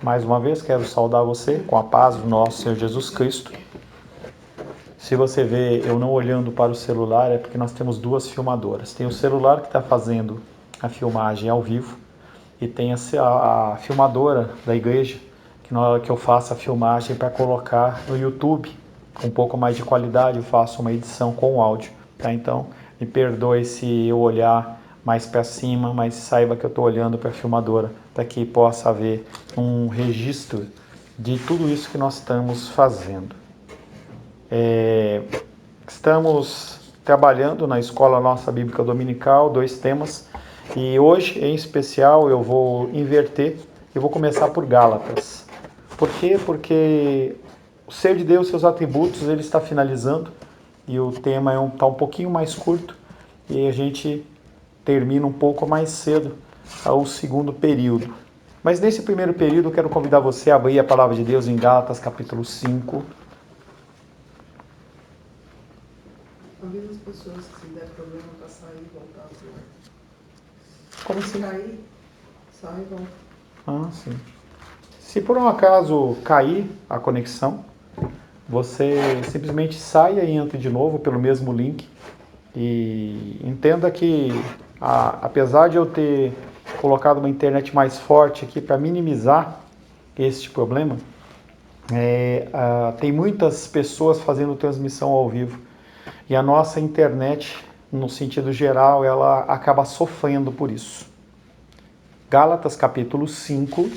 Mais uma vez quero saudar você com a paz do nosso Senhor Jesus Cristo. Se você vê eu não olhando para o celular, é porque nós temos duas filmadoras. Tem o celular que está fazendo a filmagem ao vivo e tem a filmadora da igreja que eu faço a filmagem para colocar no YouTube com um pouco mais de qualidade. Eu faço uma edição com áudio, tá? Então me perdoe se eu olhar mais para cima, mas saiba que eu estou olhando para a filmadora para que possa haver um registro de tudo isso que nós estamos fazendo. Estamos trabalhando na Escola Nossa Bíblica Dominical 2 temas e hoje em especial eu vou inverter e vou começar por Gálatas. Por quê? Porque o ser de Deus, seus atributos, ele está finalizando e o tema está um pouquinho mais curto e a gente termina um pouco mais cedo ao segundo período. Mas nesse primeiro período eu quero convidar você a abrir a palavra de Deus em Gálatas capítulo 5. Avisa as pessoas que se der problema para sair e voltar. Como assim? Cair, sai e volta. Ah, sim. Se por um acaso cair a conexão, você simplesmente saia e entre de novo pelo mesmo link. E entenda que, apesar de eu ter colocado uma internet mais forte aqui para minimizar este problema, tem muitas pessoas fazendo transmissão ao vivo. E a nossa internet, no sentido geral, ela acaba sofrendo por isso. Gálatas capítulo 5,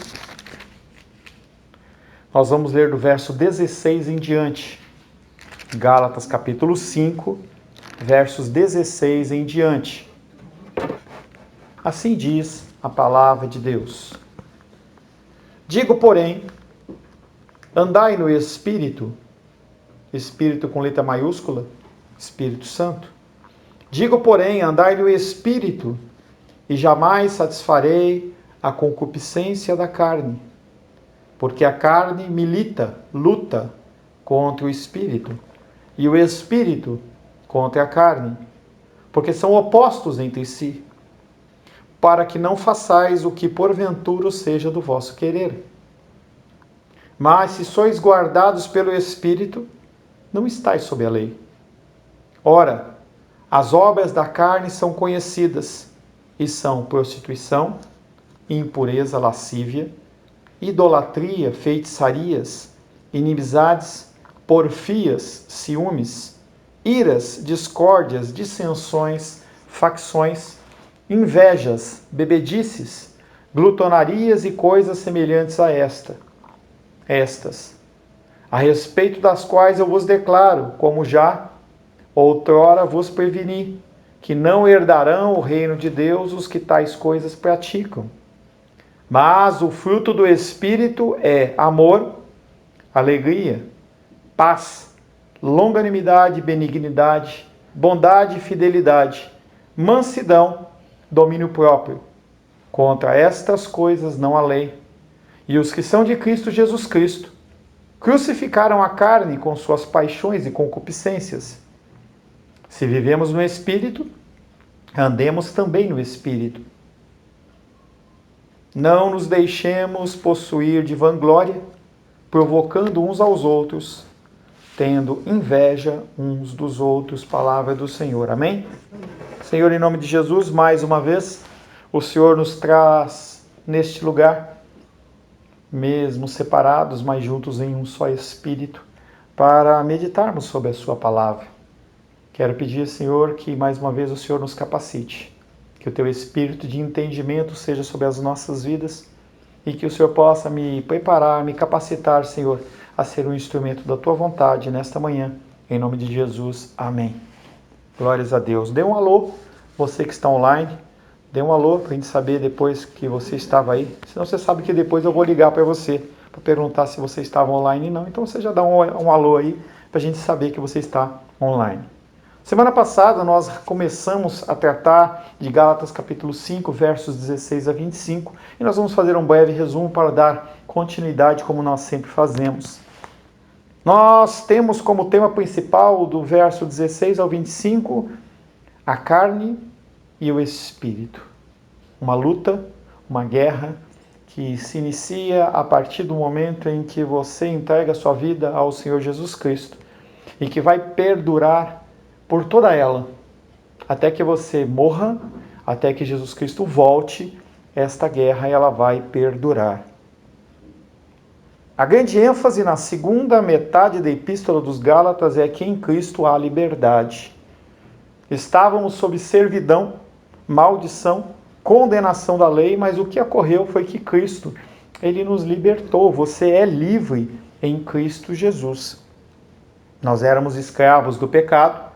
nós vamos ler do verso 16 em diante. Gálatas capítulo 5, versos 16 em diante. Assim diz a palavra de Deus. Digo, porém, andai no Espírito, Espírito com letra maiúscula, Espírito Santo. Digo, porém, andai no Espírito, e jamais satisfarei a concupiscência da carne, porque a carne milita, luta contra o Espírito, e o Espírito contra a carne, porque são opostos entre si, para que não façais o que porventura seja do vosso querer. Mas se sois guardados pelo Espírito, não estáis sob a lei. Ora, as obras da carne são conhecidas, e são prostituição, impureza, lascívia, idolatria, feitiçarias, inimizades, porfias, ciúmes, iras, discórdias, dissensões, facções, invejas, bebedices, glutonarias e coisas semelhantes a estas, a respeito das quais eu vos declaro, como já outrora vos preveni, que não herdarão o reino de Deus os que tais coisas praticam. Mas o fruto do Espírito é amor, alegria, paz, longanimidade, benignidade, bondade e fidelidade, mansidão, domínio próprio. Contra estas coisas não há lei. E os que são de Cristo Jesus Cristo crucificaram a carne com suas paixões e concupiscências. Se vivemos no Espírito, andemos também no Espírito. Não nos deixemos possuir de vanglória, provocando uns aos outros, tendo inveja uns dos outros. Palavra do Senhor. Amém? Senhor, em nome de Jesus, mais uma vez, o Senhor nos traz neste lugar, mesmo separados, mas juntos em um só Espírito, para meditarmos sobre a sua palavra. Quero pedir, Senhor, que mais uma vez o Senhor nos capacite, que o teu espírito de entendimento seja sobre as nossas vidas e que o Senhor possa me preparar, me capacitar, Senhor, a ser um instrumento da tua vontade nesta manhã. Em nome de Jesus, amém. Glórias a Deus. Dê um alô, você que está online, dê um alô para a gente saber depois que você estava aí. Senão você sabe que depois eu vou ligar para você, para perguntar se você estava online ou não. Então você já dá um alô aí, para a gente saber que você está online. Semana passada nós começamos a tratar de Gálatas capítulo 5, versos 16 a 25, e nós vamos fazer um breve resumo para dar continuidade como nós sempre fazemos. Nós temos como tema principal do verso 16 ao 25 a carne e o espírito. Uma luta, uma guerra que se inicia a partir do momento em que você entrega a sua vida ao Senhor Jesus Cristo e que vai perdurar por toda ela, até que você morra, até que Jesus Cristo volte. Esta guerra ela vai perdurar. A grande ênfase na segunda metade da Epístola dos Gálatas é que em Cristo há liberdade. Estávamos sob servidão, maldição, condenação da lei, mas o que ocorreu foi que Cristo, ele nos libertou. Você é livre em Cristo Jesus. Nós éramos escravos do pecado,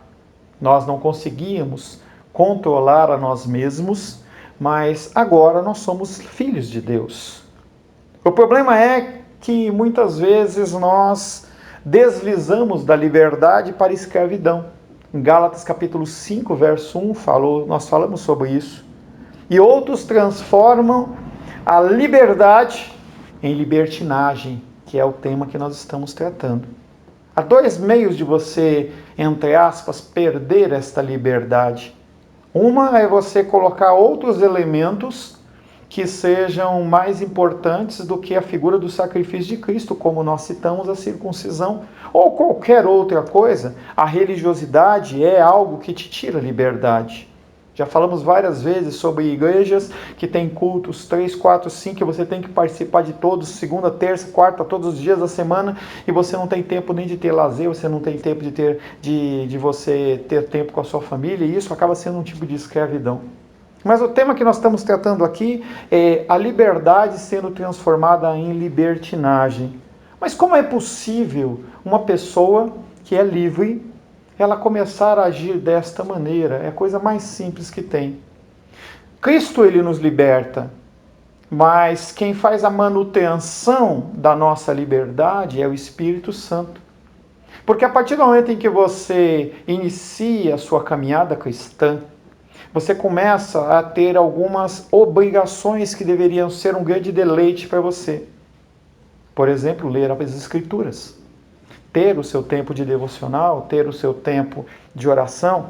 nós não conseguíamos controlar a nós mesmos, mas agora nós somos filhos de Deus. O problema é que muitas vezes nós deslizamos da liberdade para a escravidão. Em Gálatas capítulo 5, verso 1, nós falamos sobre isso. E outros transformam a liberdade em libertinagem, que é o tema que nós estamos tratando. Há dois meios de você, entre aspas, perder esta liberdade. Uma é você colocar outros elementos que sejam mais importantes do que a figura do sacrifício de Cristo, como nós citamos a circuncisão, ou qualquer outra coisa. A religiosidade é algo que te tira a liberdade. Já falamos várias vezes sobre igrejas que têm cultos 3, 4, 5, que você tem que participar de todos, segunda, terça, quarta, todos os dias da semana, e você não tem tempo nem de ter lazer, você não tem tempo de você ter tempo com a sua família, e isso acaba sendo um tipo de escravidão. Mas o tema que nós estamos tratando aqui é a liberdade sendo transformada em libertinagem. Mas como é possível uma pessoa que é livre ela começar a agir desta maneira? É a coisa mais simples que tem. Cristo, ele nos liberta, mas quem faz a manutenção da nossa liberdade é o Espírito Santo. Porque a partir do momento em que você inicia a sua caminhada cristã, você começa a ter algumas obrigações que deveriam ser um grande deleite para você. Por exemplo, ler as Escrituras. Ter o seu tempo de devocional, ter o seu tempo de oração.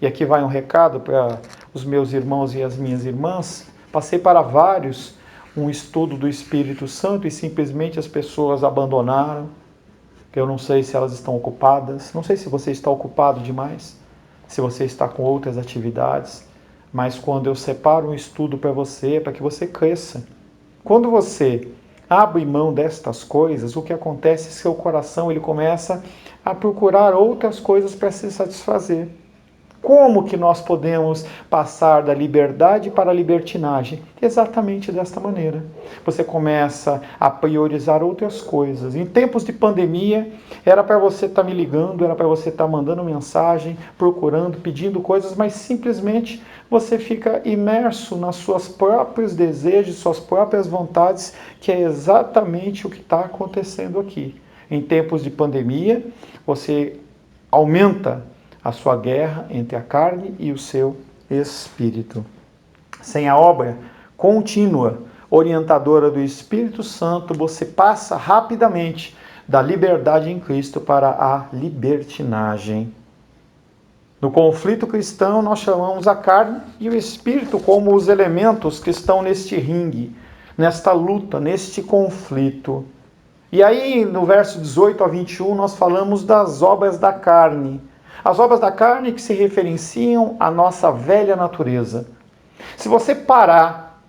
E aqui vai um recado para os meus irmãos e as minhas irmãs. Passei para vários um estudo do Espírito Santo e simplesmente as pessoas abandonaram. Eu não sei se elas estão ocupadas, não sei se você está ocupado demais, se você está com outras atividades, mas quando eu separo um estudo para você, é para que você cresça. Quando você abre mão destas coisas, o que acontece é que seu coração ele começa a procurar outras coisas para se satisfazer. Como que nós podemos passar da liberdade para a libertinagem? Exatamente desta maneira. Você começa a priorizar outras coisas. Em tempos de pandemia, era para você estar me ligando, era para você estar mandando mensagem, procurando, pedindo coisas, mas simplesmente você fica imerso nas suas próprios desejos, suas próprias vontades, que é exatamente o que está acontecendo aqui. Em tempos de pandemia, você aumenta a sua guerra entre a carne e o seu espírito. Sem a obra contínua, orientadora do Espírito Santo, você passa rapidamente da liberdade em Cristo para a libertinagem. No conflito cristão, nós chamamos a carne e o espírito como os elementos que estão neste ringue, nesta luta, neste conflito. E aí, no verso 18 a 21, nós falamos das obras da carne. As obras da carne que se referenciam à nossa velha natureza. Se você parar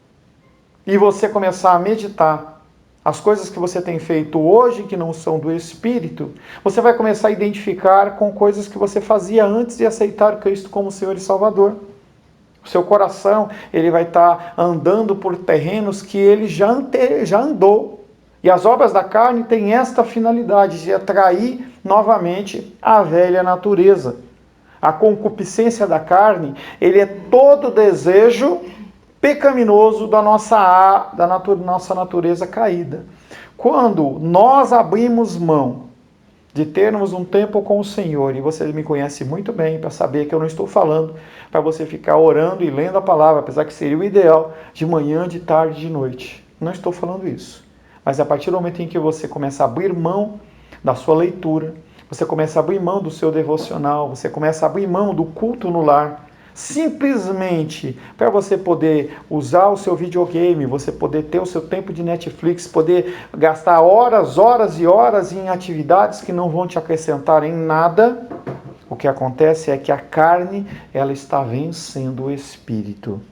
e você começar a meditar as coisas que você tem feito hoje que não são do Espírito, você vai começar a identificar com coisas que você fazia antes de aceitar Cristo como Senhor e Salvador. O seu coração ele vai estar andando por terrenos que ele já andou. E as obras da carne têm esta finalidade de atrair novamente a velha natureza. A concupiscência da carne, ele é todo desejo pecaminoso da nossa natureza caída. Quando nós abrimos mão de termos um tempo com o Senhor, e você me conhece muito bem para saber que eu não estou falando para você ficar orando e lendo a palavra, apesar que seria o ideal, de manhã, de tarde, de noite. Não estou falando isso. Mas a partir do momento em que você começa a abrir mão da sua leitura, você começa a abrir mão do seu devocional, você começa a abrir mão do culto no lar, simplesmente para você poder usar o seu videogame, você poder ter o seu tempo de Netflix, poder gastar horas, horas e horas em atividades que não vão te acrescentar em nada, o que acontece é que a carne, ela está vencendo o espírito.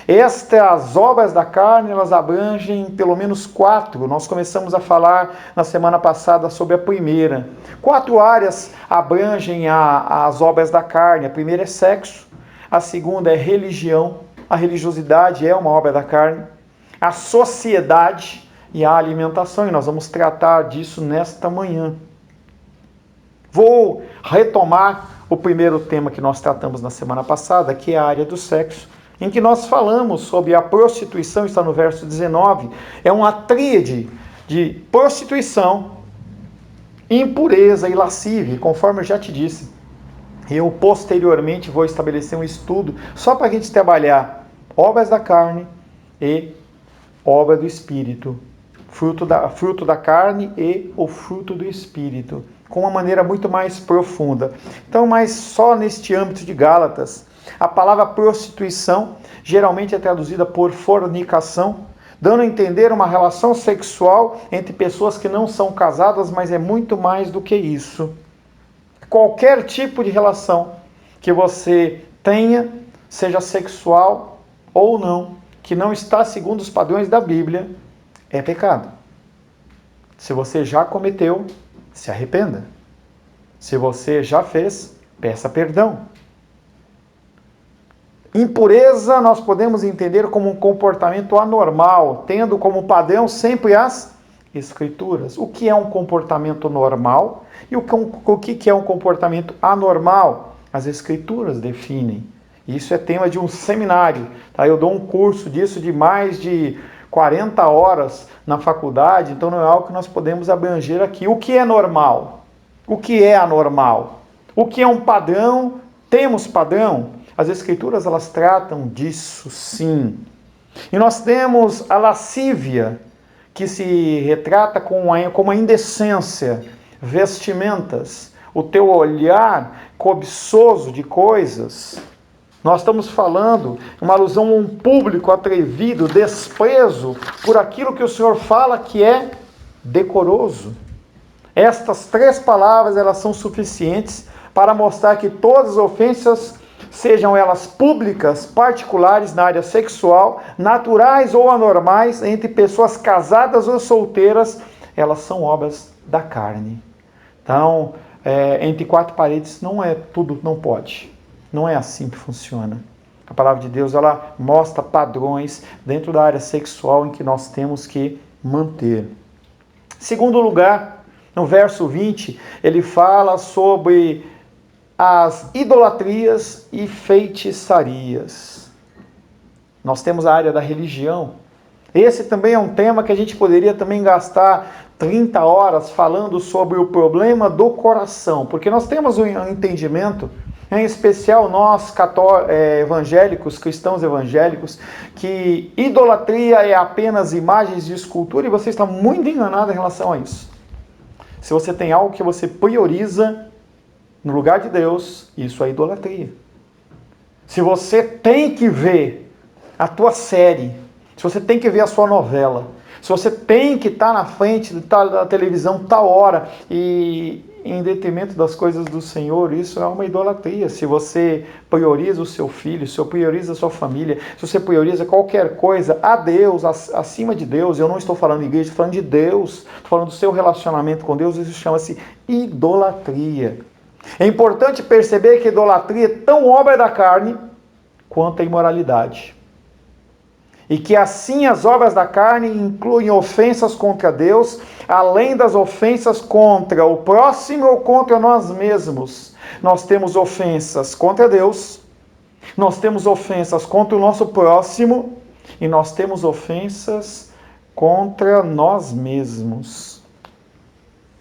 Estas obras da carne, elas abrangem pelo menos 4. Nós começamos a falar na semana passada sobre a primeira. 4 áreas abrangem as obras da carne. A primeira é sexo, a segunda é religião. A religiosidade é uma obra da carne. A sociedade e a alimentação. E nós vamos tratar disso nesta manhã. Vou retomar o primeiro tema que nós tratamos na semana passada, que é a área do sexo, em que nós falamos sobre a prostituição, está no verso 19, é uma tríade de prostituição, impureza e lascívia, conforme eu já te disse. Eu posteriormente vou estabelecer um estudo só para a gente trabalhar obras da carne e obra do espírito, fruto da carne e o fruto do espírito, com uma maneira muito mais profunda. Então, mas só neste âmbito de Gálatas, a palavra prostituição geralmente é traduzida por fornicação, dando a entender uma relação sexual entre pessoas que não são casadas, mas é muito mais do que isso. Qualquer tipo de relação que você tenha, seja sexual ou não, que não está segundo os padrões da Bíblia, é pecado. Se você já cometeu, se arrependa. Se você já fez, peça perdão. Impureza nós podemos entender como um comportamento anormal, tendo como padrão sempre as Escrituras. O que é um comportamento normal e o que é um comportamento anormal? As Escrituras definem. Isso é tema de um seminário. Tá? Eu dou um curso disso de mais de 40 horas na faculdade, então não é algo que nós podemos abranger aqui. O que é normal? O que é anormal? O que é um padrão? Temos padrão? As Escrituras, elas tratam disso, sim. E nós temos a lascívia, que se retrata como a indecência, vestimentas, o teu olhar cobiçoso de coisas. Nós estamos falando uma alusão a um público atrevido, desprezo por aquilo que o Senhor fala que é decoroso. Estas 3 palavras, elas são suficientes para mostrar que todas as ofensas, sejam elas públicas, particulares na área sexual, naturais ou anormais, entre pessoas casadas ou solteiras, elas são obras da carne. Então, entre 4 paredes não é tudo, não pode. Não é assim que funciona. A palavra de Deus, ela mostra padrões dentro da área sexual em que nós temos que manter. Segundo lugar, no verso 20, ele fala sobre as idolatrias e feitiçarias. Nós temos a área da religião. Esse também é um tema que a gente poderia também gastar 30 horas falando sobre o problema do coração, porque nós temos um entendimento, em especial nós evangélicos, cristãos evangélicos, que idolatria é apenas imagens de escultura, e você está muito enganado em relação a isso. Se você tem algo que você prioriza no lugar de Deus, isso é idolatria. Se você tem que ver a tua série, se você tem que ver a sua novela, se você tem que estar na frente da televisão tal hora e em detrimento das coisas do Senhor, isso é uma idolatria. Se você prioriza o seu filho, se você prioriza a sua família, se você prioriza qualquer coisa a Deus, acima de Deus, eu não estou falando de igreja, estou falando de Deus, estou falando do seu relacionamento com Deus, isso chama-se idolatria. É importante perceber que a idolatria é tão obra da carne quanto a imoralidade. E que assim as obras da carne incluem ofensas contra Deus, além das ofensas contra o próximo ou contra nós mesmos. Nós temos ofensas contra Deus, nós temos ofensas contra o nosso próximo e nós temos ofensas contra nós mesmos.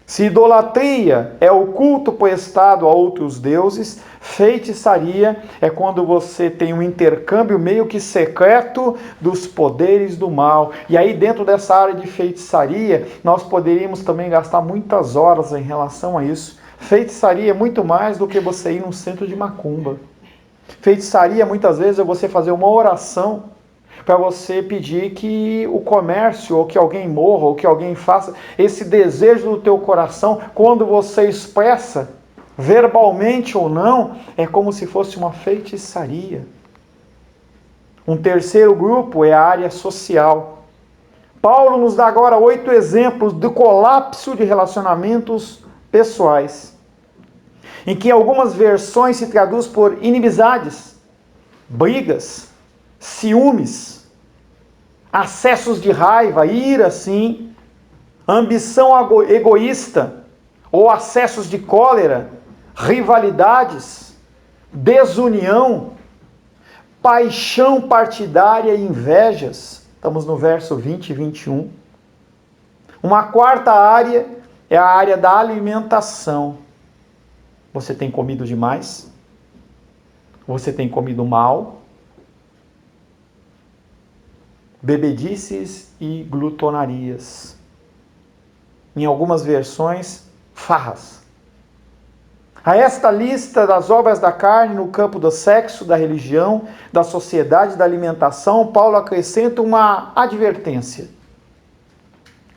Se idolatria é o culto prestado a outros deuses, feitiçaria é quando você tem um intercâmbio meio que secreto dos poderes do mal. E aí dentro dessa área de feitiçaria, nós poderíamos também gastar muitas horas em relação a isso. Feitiçaria é muito mais do que você ir num centro de macumba. Feitiçaria, muitas vezes, é você fazer uma oração para você pedir que o comércio, ou que alguém morra, ou que alguém faça. Esse desejo do teu coração, quando você expressa, verbalmente ou não, é como se fosse uma feitiçaria. Um terceiro grupo é a área social. Paulo nos dá agora 8 exemplos do colapso de relacionamentos pessoais, em que algumas versões se traduz por inimizades, brigas, ciúmes, acessos de raiva, ira, sim, ambição egoísta, ou acessos de cólera, rivalidades, desunião, paixão partidária e invejas. Estamos no verso 20 e 21. Uma quarta área é a área da alimentação. Você tem comido demais? Você tem comido mal? Bebedices e glutonarias. Em algumas versões, farras. A esta lista das obras da carne no campo do sexo, da religião, da sociedade, da alimentação, Paulo acrescenta uma advertência.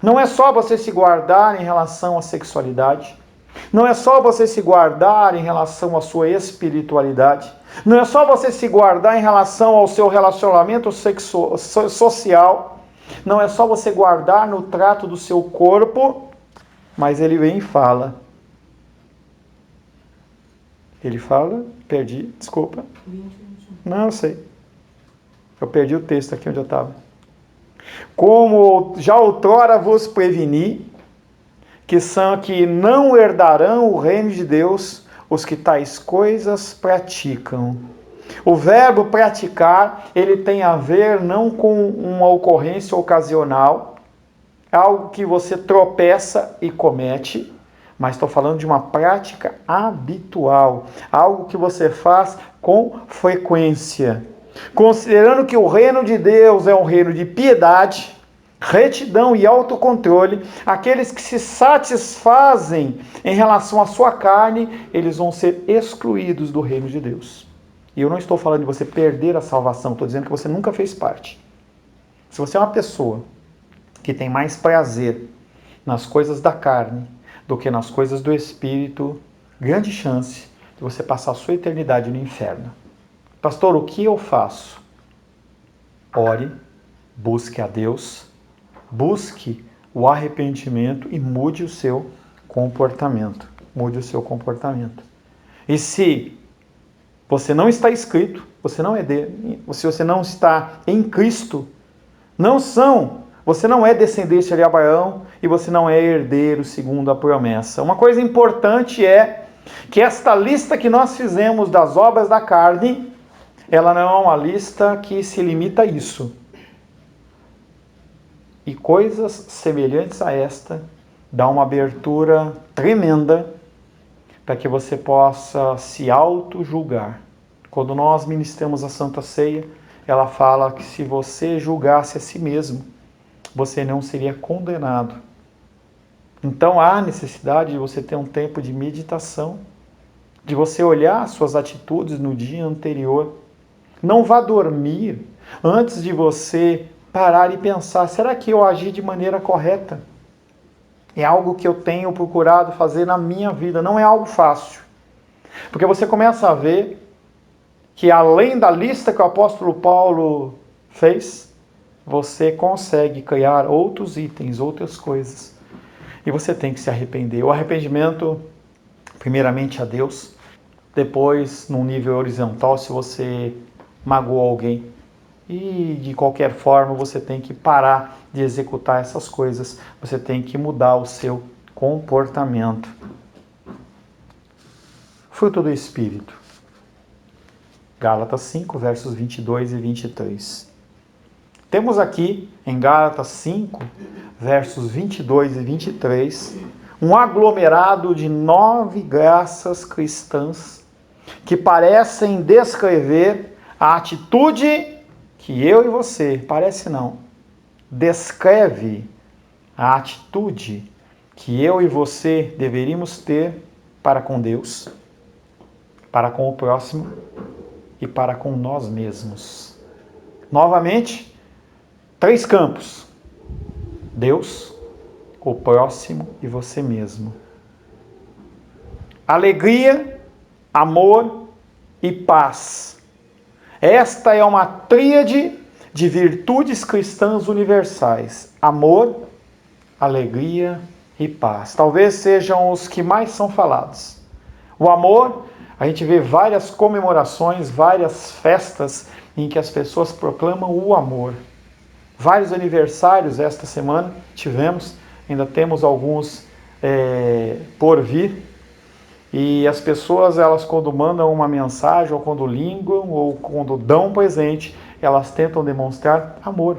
Não é só você se guardar em relação à sexualidade. Não é só você se guardar em relação à sua espiritualidade. Não é só você se guardar em relação ao seu relacionamento social. Não é só você guardar no trato do seu corpo. Mas ele vem e fala. Ele fala, perdi, desculpa. 20, 21. Não, eu sei. Eu perdi o texto aqui onde eu estava. Como já outrora vos preveni, que não herdarão o reino de Deus os que tais coisas praticam. O verbo praticar, ele tem a ver não com uma ocorrência ocasional, algo que você tropeça e comete, mas estou falando de uma prática habitual, algo que você faz com frequência. Considerando que o reino de Deus é um reino de piedade, retidão e autocontrole, aqueles que se satisfazem em relação à sua carne, eles vão ser excluídos do reino de Deus. E eu não estou falando de você perder a salvação, estou dizendo que você nunca fez parte. Se você é uma pessoa que tem mais prazer nas coisas da carne do que nas coisas do Espírito, grande chance de você passar a sua eternidade no inferno. Pastor, o que eu faço? Ore, busque a Deus, busque o arrependimento e mude o seu comportamento. Mude o seu comportamento. E se você não está inscrito, se você não está em Cristo, você não é descendente de Abraão e você não é herdeiro segundo a promessa. Uma coisa importante é que esta lista que nós fizemos das obras da carne, ela não é uma lista que se limita a isso. E coisas semelhantes a esta dá uma abertura tremenda para que você possa se auto-julgar. Quando nós ministramos a Santa Ceia, ela fala que se você julgasse a si mesmo, você não seria condenado. Então há necessidade de você ter um tempo de meditação, de você olhar suas atitudes no dia anterior. Não vá dormir antes de você parar e pensar, será que eu agi de maneira correta? É algo que eu tenho procurado fazer na minha vida, não é algo fácil. Porque você começa a ver que além da lista que o apóstolo Paulo fez, você consegue criar outros itens, outras coisas. E você tem que se arrepender. O arrependimento, primeiramente a Deus, depois, num nível horizontal, se você magoou alguém. E, de qualquer forma, você tem que parar de executar essas coisas. Você tem que mudar o seu comportamento. Fruto do Espírito. Gálatas 5, versos 22 e 23. Temos aqui, em Gálatas 5, versos 22 e 23, um aglomerado de 9 graças cristãs que parecem descrever a atitude que eu e você, parece não, descreve a atitude que eu e você deveríamos ter para com Deus, para com o próximo e para com nós mesmos. Novamente, 3 campos: Deus, o próximo e você mesmo. Alegria, amor e paz. Esta é uma tríade de virtudes cristãs universais: amor, alegria e paz. Talvez sejam os que mais são falados. O amor, a gente vê várias comemorações, várias festas em que as pessoas proclamam o amor. Vários aniversários esta semana tivemos, ainda temos alguns por vir. E as pessoas, elas quando mandam uma mensagem, ou quando ligam, ou quando dão um presente, elas tentam demonstrar amor.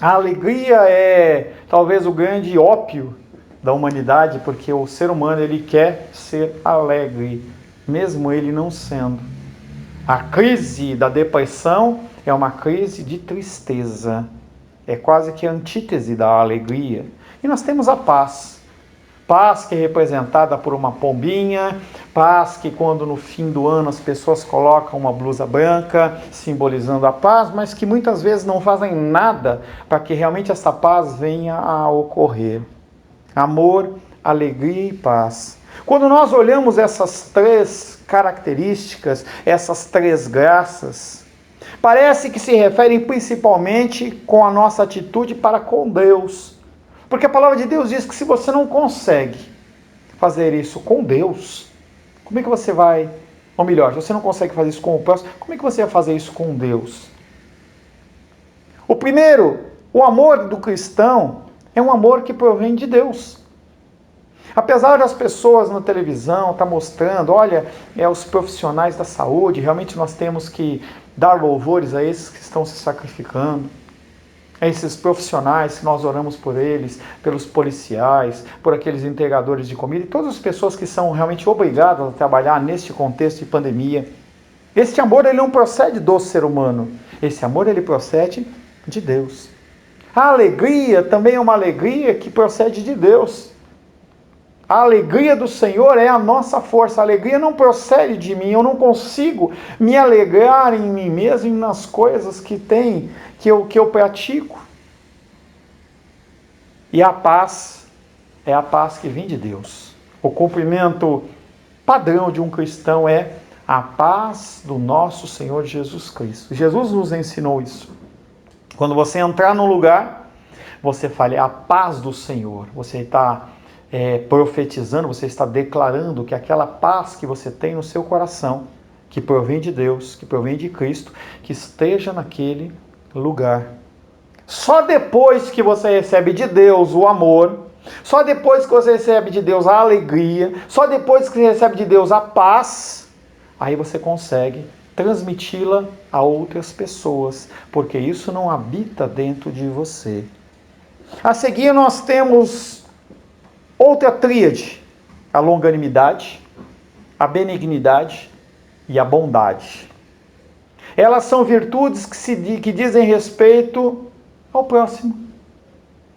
A alegria é talvez o grande ópio da humanidade, porque o ser humano ele quer ser alegre, mesmo ele não sendo. A crise da depressão é uma crise de tristeza, é quase que a antítese da alegria. E nós temos a paz. Paz que é representada por uma pombinha, paz que quando no fim do ano as pessoas colocam uma blusa branca, simbolizando a paz, mas que muitas vezes não fazem nada para que realmente essa paz venha a ocorrer. Amor, alegria e paz. Quando nós olhamos essas 3 características, essas 3 graças, parece que se referem principalmente com a nossa atitude para com Deus. Porque a palavra de Deus diz que se você não consegue fazer isso com Deus, como é que você vai... Ou melhor, se você não consegue fazer isso com o próximo, como é que você vai fazer isso com Deus? O primeiro, o amor do cristão é um amor que provém de Deus. Apesar das pessoas na televisão estar mostrando, olha, os profissionais da saúde, realmente nós temos que dar louvores a esses que estão se sacrificando. Esses profissionais que nós oramos por eles, pelos policiais, por aqueles entregadores de comida e todas as pessoas que são realmente obrigadas a trabalhar neste contexto de pandemia. Este amor ele não procede do ser humano, esse amor ele procede de Deus. A alegria também é uma alegria que procede de Deus. A alegria do Senhor é a nossa força. A alegria não procede de mim. Eu não consigo me alegrar em mim mesmo e nas coisas que eu pratico. E a paz é a paz que vem de Deus. O cumprimento padrão de um cristão é a paz do nosso Senhor Jesus Cristo. Jesus nos ensinou isso. Quando você entrar num lugar, você fale a paz do Senhor. Você está profetizando, você está declarando que aquela paz que você tem no seu coração, que provém de Deus, que provém de Cristo, que esteja naquele lugar. Só depois que você recebe de Deus o amor, só depois que você recebe de Deus a alegria, só depois que você recebe de Deus a paz, aí você consegue transmiti-la a outras pessoas, porque isso não habita dentro de você. A seguir nós temos outra tríade: a longanimidade, a benignidade e a bondade. Elas são virtudes que dizem respeito ao próximo.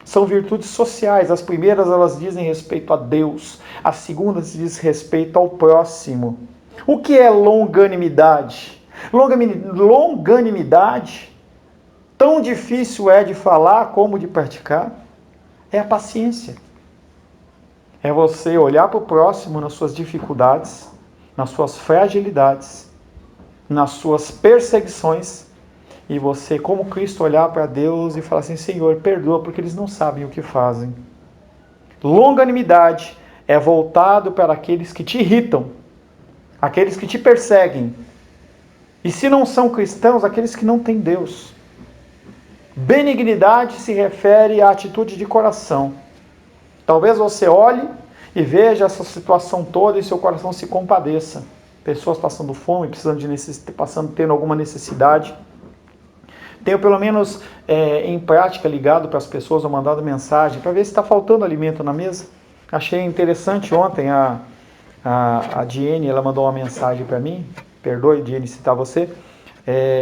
São virtudes sociais. As primeiras elas dizem respeito a Deus. As segundas dizem respeito ao próximo. O que é longanimidade? Longanimidade, tão difícil é de falar como de praticar, é a paciência. É você olhar para o próximo nas suas dificuldades, nas suas fragilidades, nas suas perseguições, e você, como Cristo, olhar para Deus e falar assim: Senhor, perdoa porque eles não sabem o que fazem. Longanimidade é voltado para aqueles que te irritam, aqueles que te perseguem, e se não são cristãos, aqueles que não têm Deus. Benignidade se refere à atitude de coração. Talvez você olhe e veja essa situação toda e seu coração se compadeça. Pessoas passando fome, tendo alguma necessidade. Tenho pelo menos em prática ligado para as pessoas ou mandado mensagem para ver se está faltando alimento na mesa. Achei interessante ontem a Diene, ela mandou uma mensagem para mim, perdoe Diene citar você,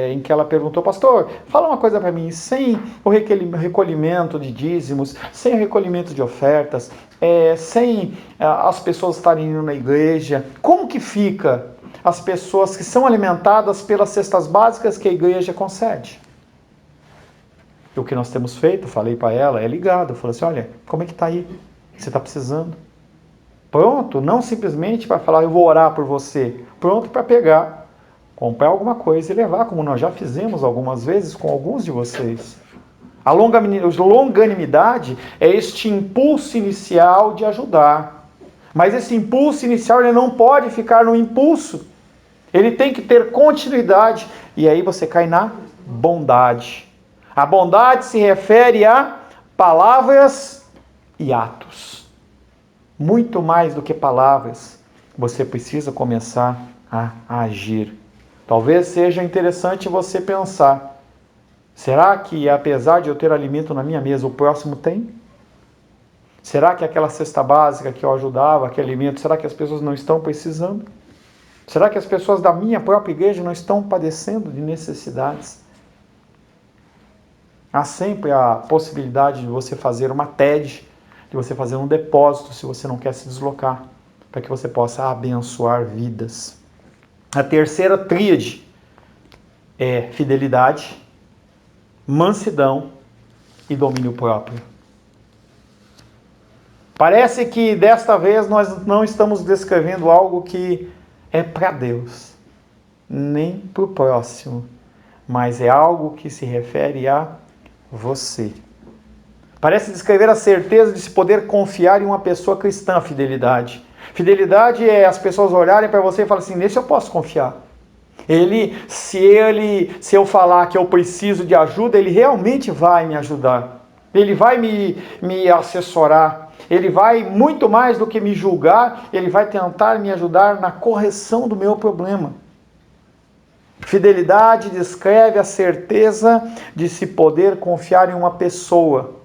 em que ela perguntou: pastor, fala uma coisa para mim, sem o recolhimento de dízimos, sem o recolhimento de ofertas, sem as pessoas estarem indo na igreja, como que fica as pessoas que são alimentadas pelas cestas básicas que a igreja concede. E o que nós temos feito, falei para ela, é ligado. Eu falei assim, olha, como é que está aí? Você está precisando? Pronto, não simplesmente para falar, eu vou orar por você. Pronto para pegar, comprar alguma coisa e levar, como nós já fizemos algumas vezes com alguns de vocês. A longanimidade é este impulso inicial de ajudar. Mas esse impulso inicial ele não pode ficar no impulso. Ele tem que ter continuidade. E aí você cai na bondade. A bondade se refere a palavras e atos. Muito mais do que palavras, você precisa começar a agir. Talvez seja interessante você pensar, será que apesar de eu ter alimento na minha mesa, o próximo tem? Será que aquela cesta básica que eu ajudava, aquele alimento, será que as pessoas não estão precisando? Será que as pessoas da minha própria igreja não estão padecendo de necessidades? Há sempre a possibilidade de você fazer uma TED, de você fazer um depósito, se você não quer se deslocar, para que você possa abençoar vidas. A terceira tríade é fidelidade, mansidão e domínio próprio. Parece que desta vez nós não estamos descrevendo algo que é para Deus, nem para o próximo, mas é algo que se refere a você. Parece descrever a certeza de se poder confiar em uma pessoa cristã, fidelidade. Fidelidade é as pessoas olharem para você e falarem assim, nesse eu posso confiar. Se eu falar que eu preciso de ajuda, ele realmente vai me ajudar. Ele vai me assessorar. Ele vai, muito mais do que me julgar, ele vai tentar me ajudar na correção do meu problema. Fidelidade descreve a certeza de se poder confiar em uma pessoa.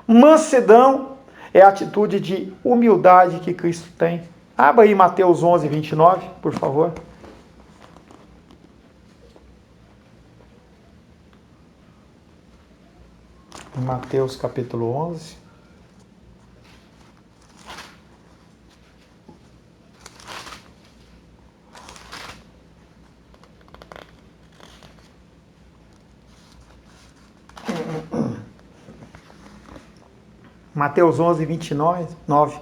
Mansidão é a atitude de humildade que Cristo tem. Abra aí Mateus 11, 29, por favor. Mateus capítulo 11. Mateus 11, 29.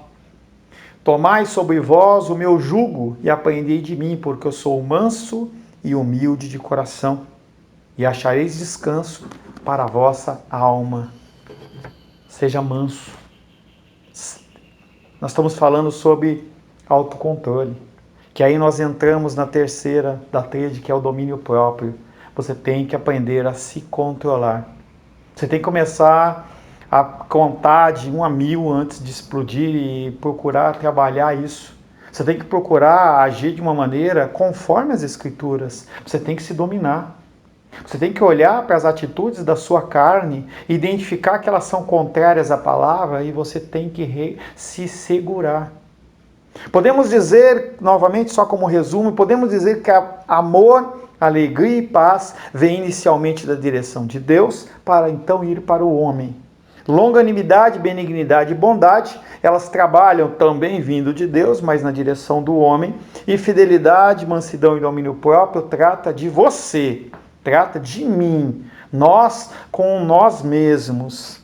Tomai sobre vós o meu jugo e aprendei de mim, porque eu sou manso e humilde de coração, e achareis descanso para a vossa alma. Seja manso. Nós estamos falando sobre autocontrole, que aí nós entramos na terceira da tríade, que é o domínio próprio. Você tem que aprender a se controlar. Você tem que começar a contar de 1 a 1000 antes de explodir e procurar trabalhar isso. Você tem que procurar agir de uma maneira conforme as Escrituras. Você tem que se dominar. Você tem que olhar para as atitudes da sua carne, identificar que elas são contrárias à palavra e você tem que se segurar. Podemos dizer, novamente, só como resumo, podemos dizer que amor, alegria e paz vem inicialmente da direção de Deus para então ir para o homem. Longanimidade, benignidade e bondade, elas trabalham também vindo de Deus, mas na direção do homem. E fidelidade, mansidão e domínio próprio trata de você, trata de mim, nós com nós mesmos.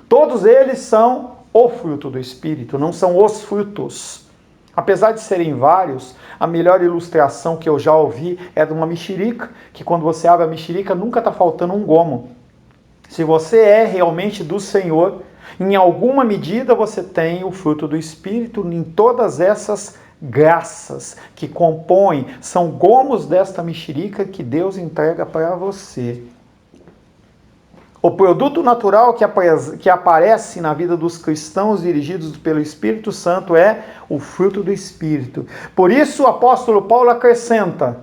Todos eles são o fruto do Espírito, não são os frutos. Apesar de serem vários, a melhor ilustração que eu já ouvi é de uma mexerica, que quando você abre a mexerica nunca está faltando um gomo. Se você é realmente do Senhor, em alguma medida você tem o fruto do Espírito em todas essas graças que compõem, são gomos desta mexerica que Deus entrega para você. O produto natural que aparece na vida dos cristãos dirigidos pelo Espírito Santo é o fruto do Espírito. Por isso o apóstolo Paulo acrescenta,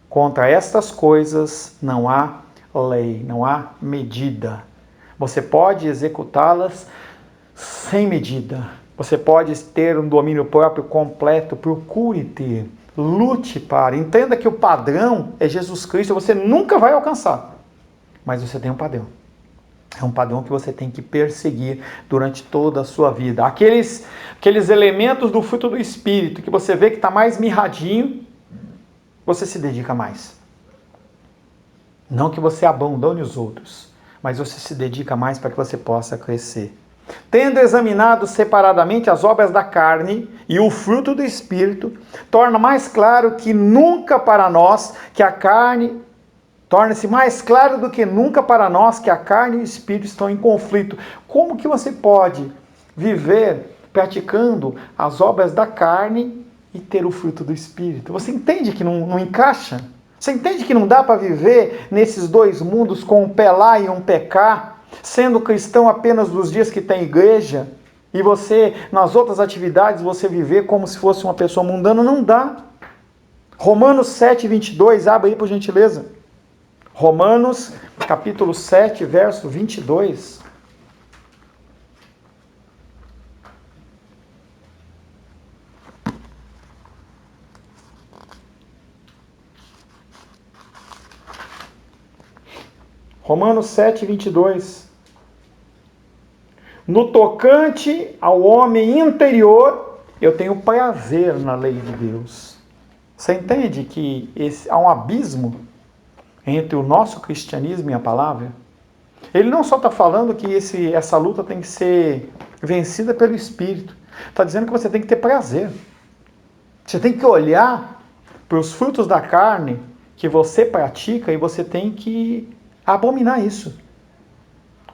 contra estas coisas não há lei, não há medida. Você pode executá-las sem medida. Você pode ter um domínio próprio completo, procure ter, lute para. Entenda que o padrão é Jesus Cristo, você nunca vai alcançar, mas você tem um padrão. É um padrão que você tem que perseguir durante toda a sua vida. Aqueles elementos do fruto do Espírito que você vê que está mais mirradinho, você se dedica mais? Não que você abandone os outros, mas você se dedica mais para que você possa crescer. Tendo examinado separadamente as obras da carne e o fruto do Espírito, torna mais claro que nunca para nós que a carne, torna-se mais claro do que nunca para nós que a carne e o Espírito estão em conflito. Como que você pode viver praticando as obras da carne e ter o fruto do Espírito? Você entende que não encaixa? Você entende que não dá para viver nesses dois mundos com um pé lá e um pé cá, sendo cristão apenas nos dias que tem igreja, e você, nas outras atividades, você viver como se fosse uma pessoa mundana? Não dá. Romanos 7, 22, abre aí por gentileza. Romanos, capítulo 7, verso 22. Romanos 7, 22. No tocante ao homem interior, eu tenho prazer na lei de Deus. Você entende que há um abismo entre o nosso cristianismo e a palavra? Ele não só está falando que essa luta tem que ser vencida pelo Espírito. Está dizendo que você tem que ter prazer. Você tem que olhar para os frutos da carne que você pratica e você tem que abominar isso.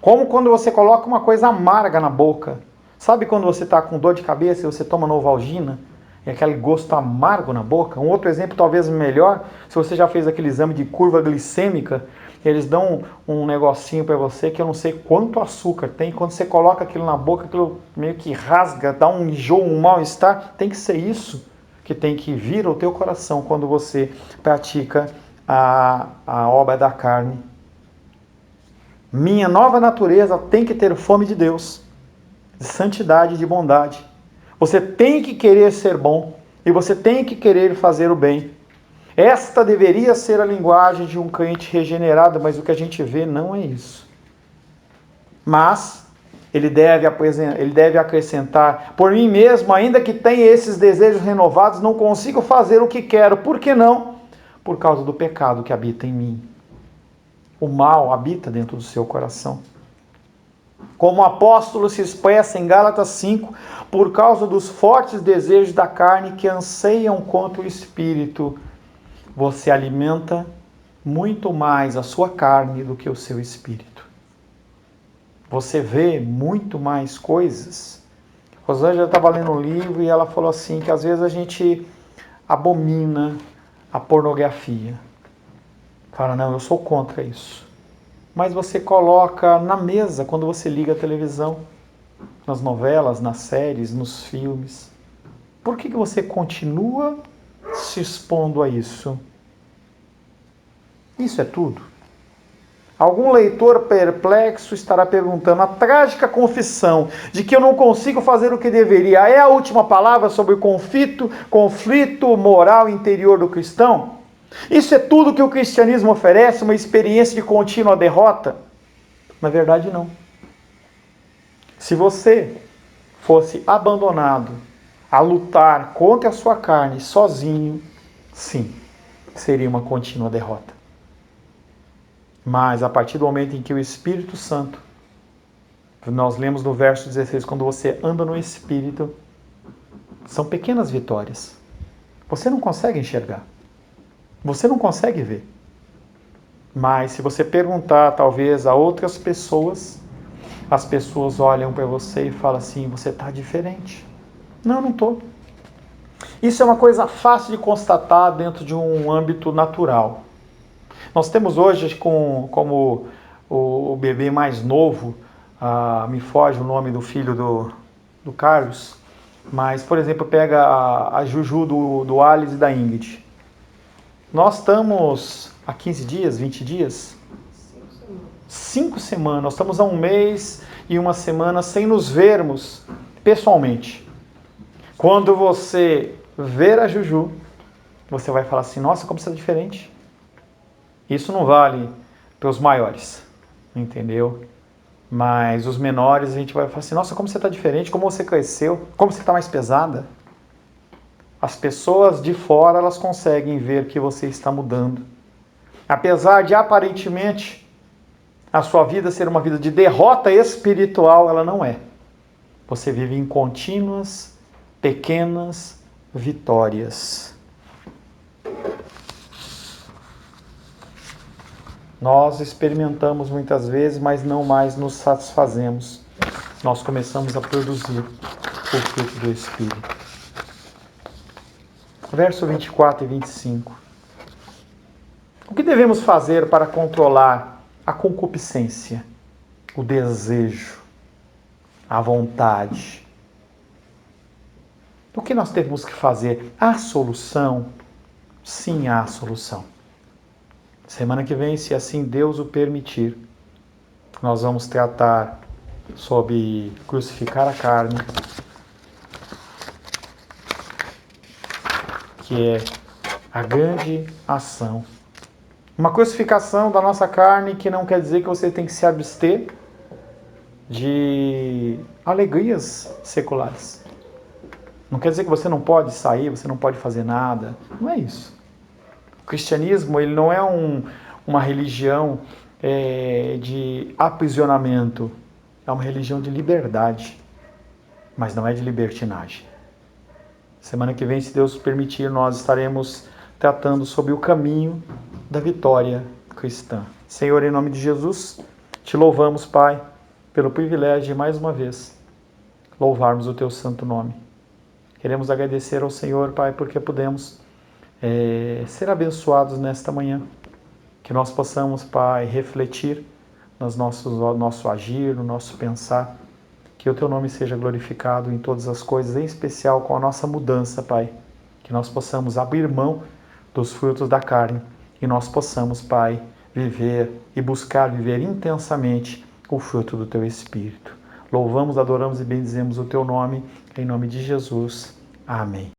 Como quando você coloca uma coisa amarga na boca. Sabe quando você está com dor de cabeça e você toma Novalgina? E aquele gosto amargo na boca? Um outro exemplo talvez melhor, se você já fez aquele exame de curva glicêmica, eles dão um negocinho para você que eu não sei quanto açúcar tem. Quando você coloca aquilo na boca, aquilo meio que rasga, dá um enjoo, um mal-estar. Tem que ser isso que tem que vir ao teu coração quando você pratica a obra da carne. Minha nova natureza tem que ter fome de Deus, de santidade e de bondade. Você tem que querer ser bom e você tem que querer fazer o bem. Esta deveria ser a linguagem de um crente regenerado, mas o que a gente vê não é isso. Mas ele deve acrescentar: por mim mesmo, ainda que tenha esses desejos renovados, não consigo fazer o que quero. Por que não? Por causa do pecado que habita em mim. O mal habita dentro do seu coração. Como o apóstolo se expressa em Gálatas 5, por causa dos fortes desejos da carne que anseiam contra o Espírito, você alimenta muito mais a sua carne do que o seu espírito. Você vê muito mais coisas. Rosângela estava lendo um livro e ela falou assim, que às vezes a gente abomina a pornografia. Fala, não, eu sou contra isso. Mas você coloca na mesa quando você liga a televisão, nas novelas, nas séries, nos filmes. Por que você continua se expondo a isso? Isso é tudo? Algum leitor perplexo estará perguntando: a trágica confissão de que eu não consigo fazer o que deveria é a última palavra sobre o conflito moral interior do cristão? Isso é tudo que o cristianismo oferece, uma experiência de contínua derrota? Na verdade, não. Se você fosse abandonado a lutar contra a sua carne sozinho, sim, seria uma contínua derrota. Mas a partir do momento em que o Espírito Santo, nós lemos no verso 16, quando você anda no Espírito, são pequenas vitórias. Você não consegue enxergar. Você não consegue ver. Mas se você perguntar, talvez, a outras pessoas, as pessoas olham para você e falam assim: você está diferente. Não, não estou. Isso é uma coisa fácil de constatar dentro de um âmbito natural. Nós temos hoje, como o bebê mais novo, me foge o nome do filho do Carlos, mas, por exemplo, pega a Juju do Alice e da Ingrid. Nós estamos há 15 dias, 20 dias? 5 semanas. Nós estamos há 1 mês e 1 semana sem nos vermos pessoalmente. Quando você ver a Juju, você vai falar assim: nossa, como você é diferente. Isso não vale para os maiores, entendeu? Mas os menores a gente vai falar assim: nossa, como você está diferente, como você cresceu, como você está mais pesada. As pessoas de fora, elas conseguem ver que você está mudando. Apesar de aparentemente a sua vida ser uma vida de derrota espiritual, ela não é. Você vive em contínuas, pequenas vitórias. Nós experimentamos muitas vezes, mas não mais nos satisfazemos. Nós começamos a produzir o fruto do Espírito. Verso 24 e 25. O que devemos fazer para controlar a concupiscência, o desejo, a vontade? O que nós temos que fazer? Há solução? Sim, há solução. Semana que vem, se assim Deus o permitir, nós vamos tratar sobre crucificar a carne, que é a grande ação. Uma crucificação da nossa carne que não quer dizer que você tem que se abster de alegrias seculares. Não quer dizer que você não pode sair, você não pode fazer nada. Não é isso. O cristianismo, ele não é uma religião de aprisionamento. É uma religião de liberdade, mas não é de libertinagem. Semana que vem, se Deus permitir, nós estaremos tratando sobre o caminho da vitória cristã. Senhor, em nome de Jesus, te louvamos, Pai, pelo privilégio de mais uma vez louvarmos o teu santo nome. Queremos agradecer ao Senhor, Pai, porque podemos ser abençoados nesta manhã. Que nós possamos, Pai, refletir no nosso agir, no nosso pensar. Que o teu nome seja glorificado em todas as coisas, em especial com a nossa mudança, Pai. Que nós possamos abrir mão dos frutos da carne e nós possamos, Pai, viver e buscar viver intensamente o fruto do teu Espírito. Louvamos, adoramos e bendizemos o teu nome, em nome de Jesus. Amém.